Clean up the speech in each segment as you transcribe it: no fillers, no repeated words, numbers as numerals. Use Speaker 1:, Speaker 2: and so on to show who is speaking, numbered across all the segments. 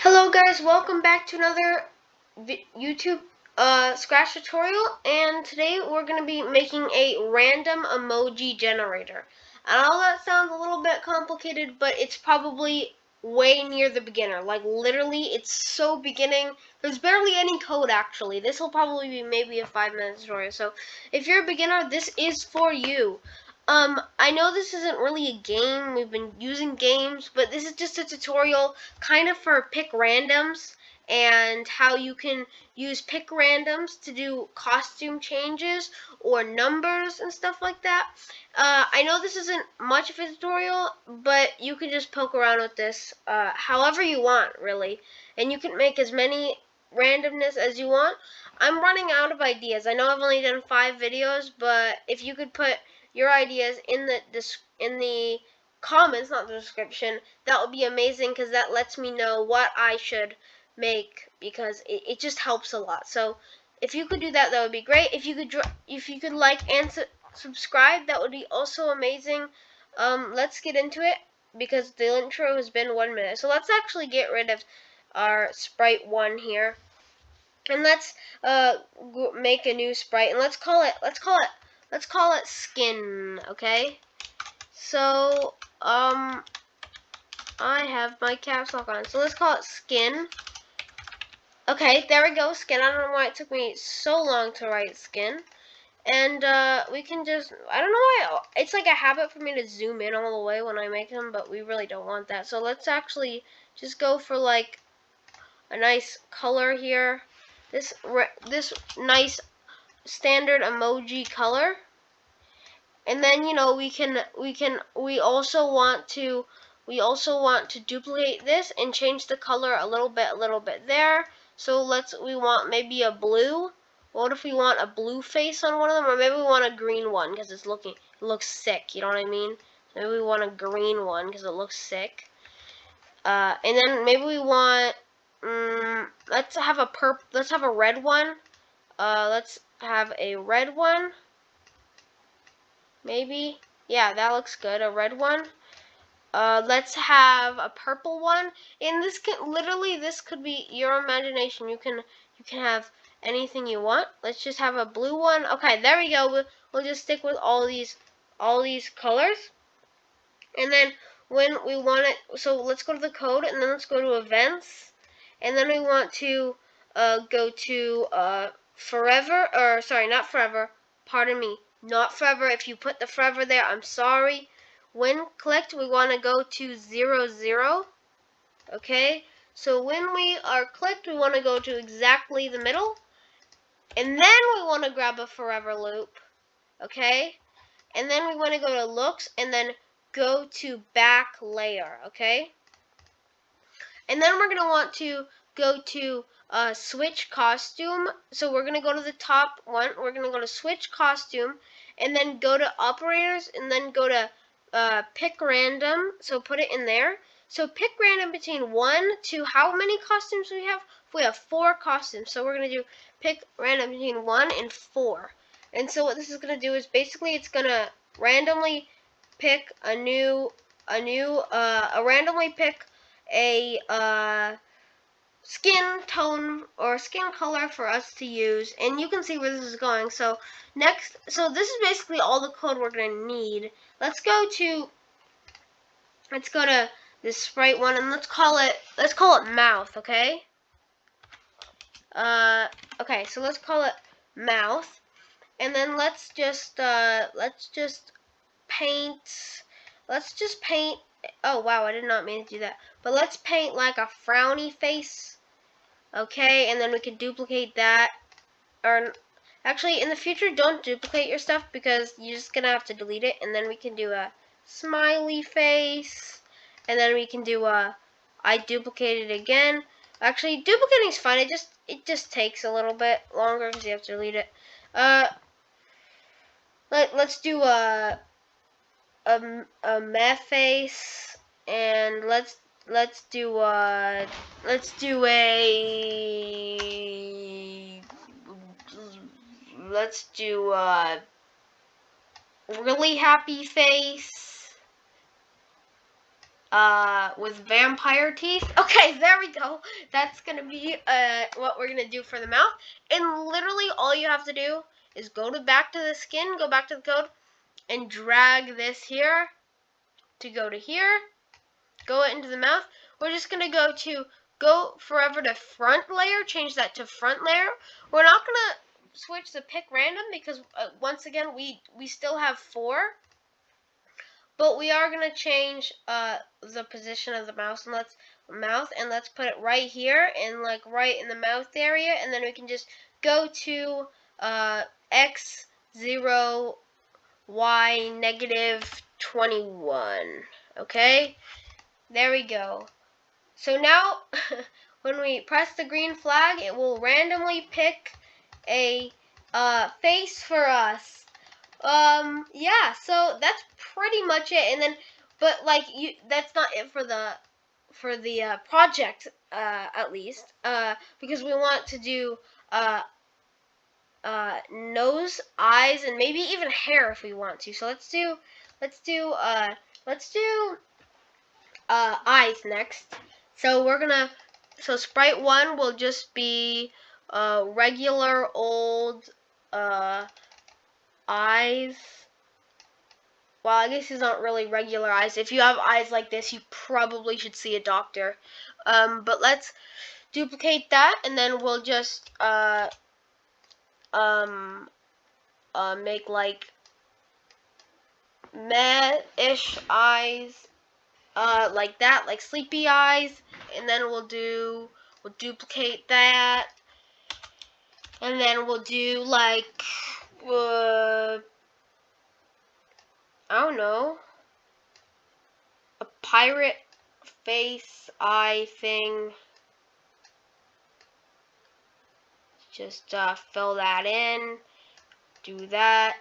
Speaker 1: Hello guys, welcome back to another YouTube Scratch tutorial, and today we're going to be making a random emoji generator. I know that sounds a little bit complicated, but it's probably way near the beginner. Like literally, it's so beginning. There's barely any code actually. This will probably be maybe a 5-minute tutorial. So if you're a beginner, this is for you. I know this isn't really a game. We've been using games, but this is just a tutorial kind of for pick randoms and how you can use pick randoms to do costume changes or numbers and stuff like that. I know this isn't much of a tutorial, but you can just poke around with this however you want, really. And you can make as many randomness as you want. I'm running out of ideas. I know I've only done 5 videos, but if you could put your ideas in the comments, not the description, that would be amazing because that lets me know what I should make because it just helps a lot. So if you could do that, that would be great. If you could like and subscribe, that would be also amazing. Let's get into it because the intro has been 1 minute. So let's actually get rid of our sprite 1 here. And let's make a new sprite and let's call it skin, okay? So I have my caps lock on. So let's call it skin. Okay, there we go, skin. I don't know why it took me so long to write skin. And we can just, I don't know why, it's like a habit for me to zoom in all the way when I make them, but we really don't want that. So let's actually just go for like a nice color here. This nice standard emoji color. And then we also want to duplicate this and change the color a little bit there. So we want maybe a blue. What if we want a blue face on one of them, or maybe we want a green one because it looks sick, you know what I mean? Maybe we want a green one because it looks sick. And then maybe we want let's have a red one. Let's have a red one. Maybe. Yeah, that looks good. A red one. Let's have a purple one. And this could be your imagination. You can have anything you want. Let's just have a blue one. Okay, there we go. We'll just stick with all these colors. And then when we want it, so let's go to the code and then let's go to events. And then we want to go to forever, or sorry, not forever. Pardon me. Not forever. If you put the forever there, I'm sorry. When clicked, we want to go to 0, 0. Okay? So when we are clicked, we want to go to exactly the middle. And then we want to grab a forever loop. Okay? And then we want to go to looks and then go to back layer. Okay? And then we're going to want to go to switch costume. So we're going to go to the top one. We're going to go to switch costume and then go to operators and then go to pick random. So put it in there. So pick random between 1 to how many costumes we have? We have 4 costumes. So we're going to do pick random between 1 and 4. And so what this is going to do is basically it's going to randomly pick randomly pick a skin tone or skin color for us to use, and you can see where this is going. So this is basically all the code we're gonna need. Let's go to this sprite one and let's call it mouth. Okay. Okay. So let's call it mouth, and then let's just paint. Let's just paint. Oh wow, I did not mean to do that. But let's paint like a frowny face. Okay, and then we can duplicate that. Or actually, in the future, don't duplicate your stuff because you're just gonna have to delete it. And then we can do a smiley face. And then we can do I duplicated it again. Actually, duplicating is fine. It just takes a little bit longer because you have to delete it. Let's do a meh face, and let's do a really happy face. with vampire teeth. Okay, there we go. That's gonna be what we're gonna do for the mouth. And literally all you have to do is go back to the skin, go back to the code, and drag this here to go to here, go into the mouth. We're just gonna go forever to front layer, change that to front layer. We're not gonna switch the pick random because once again we still have 4. But we are gonna change the position of the mouth and let's put it right here and like right in the mouth area, and then we can just go to x0 y negative 21. Okay, there we go. So now when we press the green flag, it will randomly pick a face for us. Yeah, so that's pretty much it. And then, but like that's not it for the project, at least, because we want to do nose, eyes, and maybe even hair if we want to. So let's do eyes next. So so sprite 1 will just be regular old eyes. Well, I guess these aren't really regular eyes. If you have eyes like this, you probably should see a doctor. But let's duplicate that, and then we'll just make like meh-ish eyes, like that, like sleepy eyes, and then we'll duplicate that, and then we'll do like I don't know, a pirate face eye thing. Just fill that in, do that.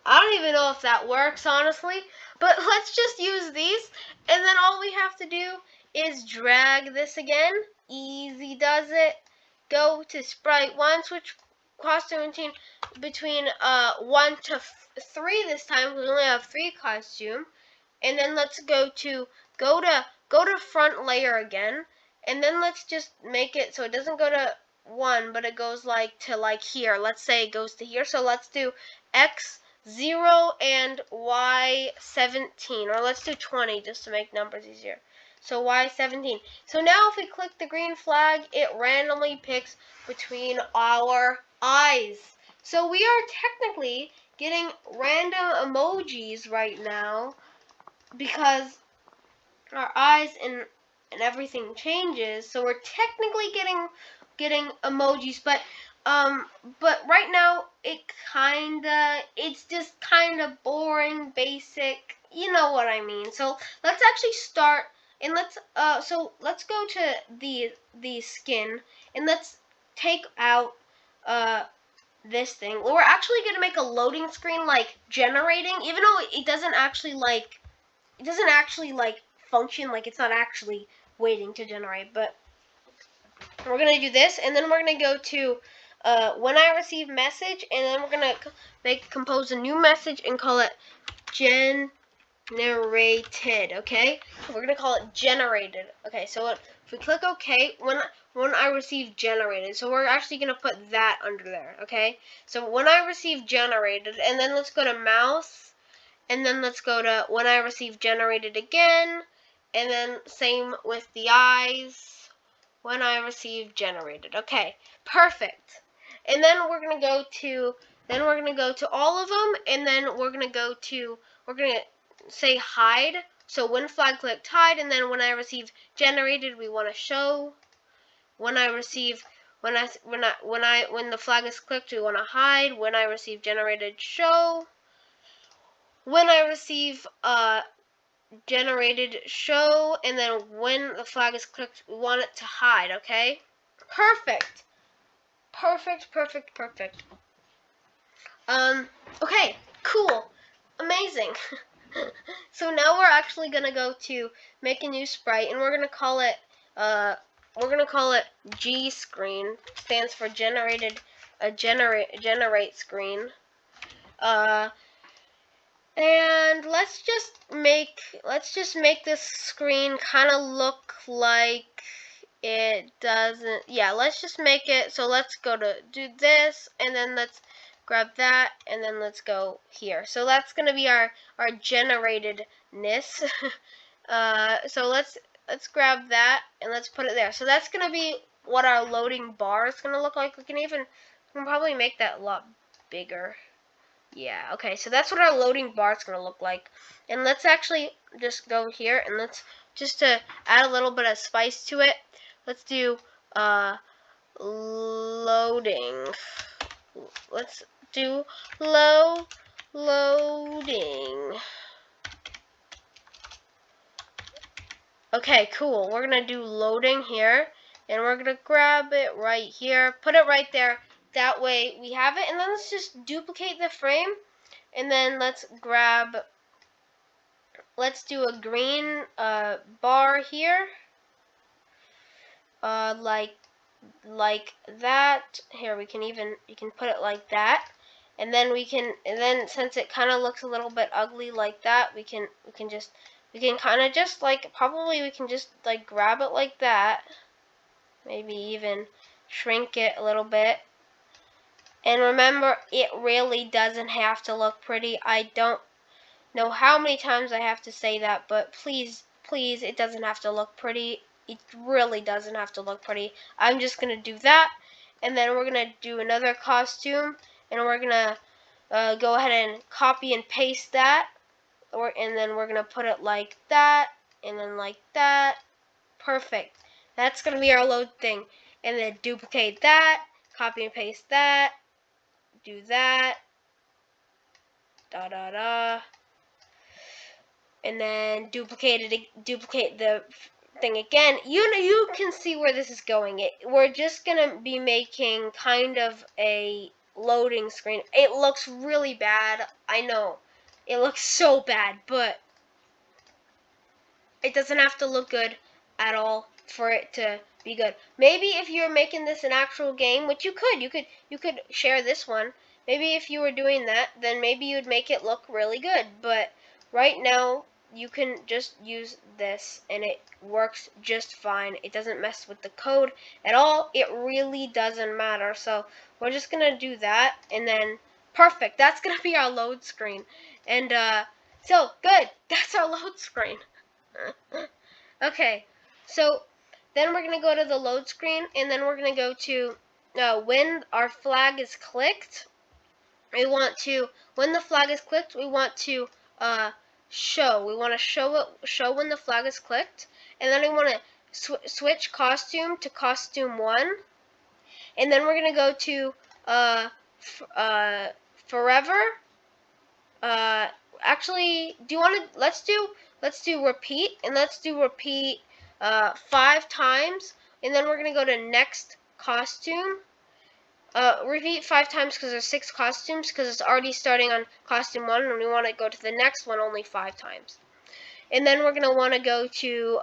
Speaker 1: I don't even know if that works, honestly, but let's just use these, and then all we have to do is drag this again. Easy does it. Go to sprite 1, switch costume routine between 1 to 3 this time. We only have 3 costume. And then let's go to front layer again, and then let's just make it so it doesn't go to 1, but it goes like to like here. Let's say it goes to here. So let's do x0 and y17, or let's do 20 just to make numbers easier. So y17. So now if we click the green flag, it randomly picks between our eyes. So we are technically getting random emojis right now, because our eyes and everything changes. So we're technically getting emojis, but right now it's just kinda boring, basic, you know what I mean. So let's actually start, and let's go to the skin, and let's take out this thing. We're actually gonna make a loading screen like generating, even though it doesn't actually function, like it's not actually waiting to generate. But we're gonna do this, and then we're gonna go to when I receive message, and then we're gonna compose a new message and call it generated. Okay, we're gonna call it generated. Okay, so if we click OK, when I receive generated, so we're actually gonna put that under there. Okay, so when I receive generated, and then let's go to mouse. And then let's go to when I receive generated again, and then same with the eyes, when I receive generated. Okay, perfect. And then we're gonna go to all of them, and then we're gonna say hide. So when flag clicked hide, and then when I receive generated, we want to show. When I receive when the flag is clicked, we want to hide. When I receive generated, show. When I receive generated, show, and then when the flag is clicked, we want it to hide. Okay, perfect. Okay, cool, amazing. So now we're actually gonna go to make a new sprite, and we're gonna call it G screen. Stands for generate screen. And let's just make this screen kind of look like it doesn't. Yeah, let's just make it. So let's go to do this, and then let's grab that, and then let's go here. So that's gonna be our generatedness. So let's grab that and let's put it there. So that's gonna be what our loading bar is gonna look like. We can probably make that a lot bigger. Yeah, okay, so that's what our loading bar is going to look like. And let's actually just go here and let's, just to add a little bit of spice to it, let's do loading. Let's do loading. Okay, cool. We're going to do loading here, and we're going to grab it right here, put it right there. That way we have it, and then let's just duplicate the frame. And then let's do a green bar here, like that. Here you can put it like that, and then since it kind of looks a little bit ugly like that, we can kind of just like, probably we can just like grab it like that, maybe even shrink it a little bit. And remember, it really doesn't have to look pretty. I don't know how many times I have to say that, but please, please, it doesn't have to look pretty. It really doesn't have to look pretty. I'm just going to do that, and then we're going to do another costume, and we're going to go ahead and copy and paste that, and then we're going to put it like that, and then like that. Perfect. That's going to be our load thing. And then duplicate that, copy and paste that, do that, da da da, and then duplicate the thing again. You can see where this is going. We're just gonna be making kind of a loading screen. It looks really bad. I know, it looks so bad, but it doesn't have to look good at all for it to be good. Maybe if you're making this an actual game, which you could share this one. Maybe if you were doing that, then maybe you'd make it look really good. But right now, you can just use this and it works just fine. It doesn't mess with the code at all. It really doesn't matter. So we're just gonna do that, and then perfect. That's gonna be our load screen. And so good. That's our load screen. Okay, so then we're going to go to the load screen, and then we're going to go to when our flag is clicked. When the flag is clicked, we want to show. We want to show when the flag is clicked, and then we want to switch costume to costume 1, and then we're going to go to forever. Actually, do you want to? Let's do repeat, and let's do repeat 5 times, and then we're gonna go to next costume. Repeat 5 times because there's 6 costumes, because it's already starting on costume 1, and we want to go to the next one only 5 times. And then we're gonna want to go to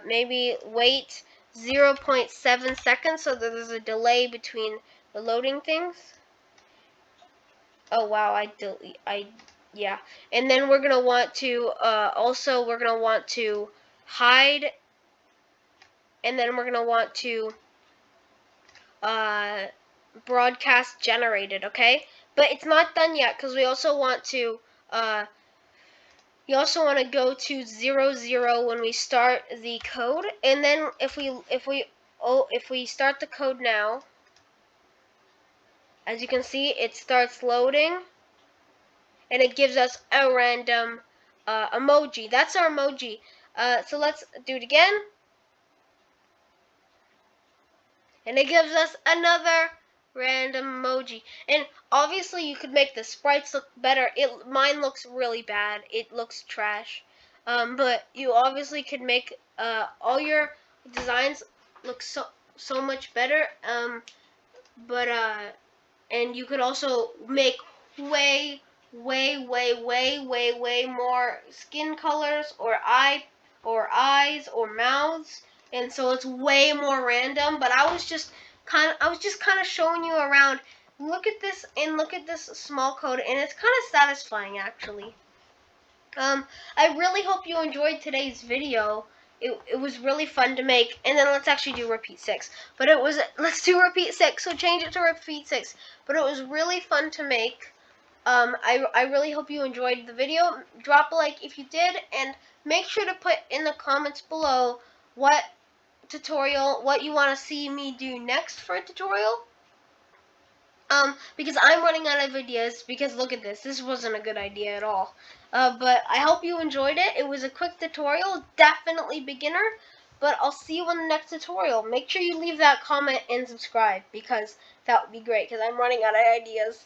Speaker 1: maybe wait 0.7 seconds so that there's a delay between the loading things. Oh wow, yeah. And then we're gonna want to we're gonna want to hide, and then we're gonna want to broadcast generated, okay? But it's not done yet, because we also want to you also want to go to 00 when we start the code, and then if we start the code now, as you can see, it starts loading, and it gives us a random emoji. That's our emoji. So let's do it again. And it gives us another random emoji. And obviously you could make the sprites look better. Mine looks really bad. It looks trash. But you obviously could make all your designs look so much better. But and you could also make way more skin colors or eyes or mouths, and so it's way more random. But I was just kind of showing you around. Look at this, and look at this small code, and it's kind of satisfying actually. I really hope you enjoyed today's video. It was really fun to make. And then let's actually do repeat 6. But let's do repeat 6. So change it to repeat 6. But it was really fun to make. I really hope you enjoyed the video. Drop a like if you did, and make sure to put in the comments below what you want to see me do next for a tutorial. Because I'm running out of ideas, because look at this. This wasn't a good idea at all. But I hope you enjoyed it. It was a quick tutorial, definitely beginner, but I'll see you in the next tutorial. Make sure you leave that comment and subscribe, because that would be great, because I'm running out of ideas.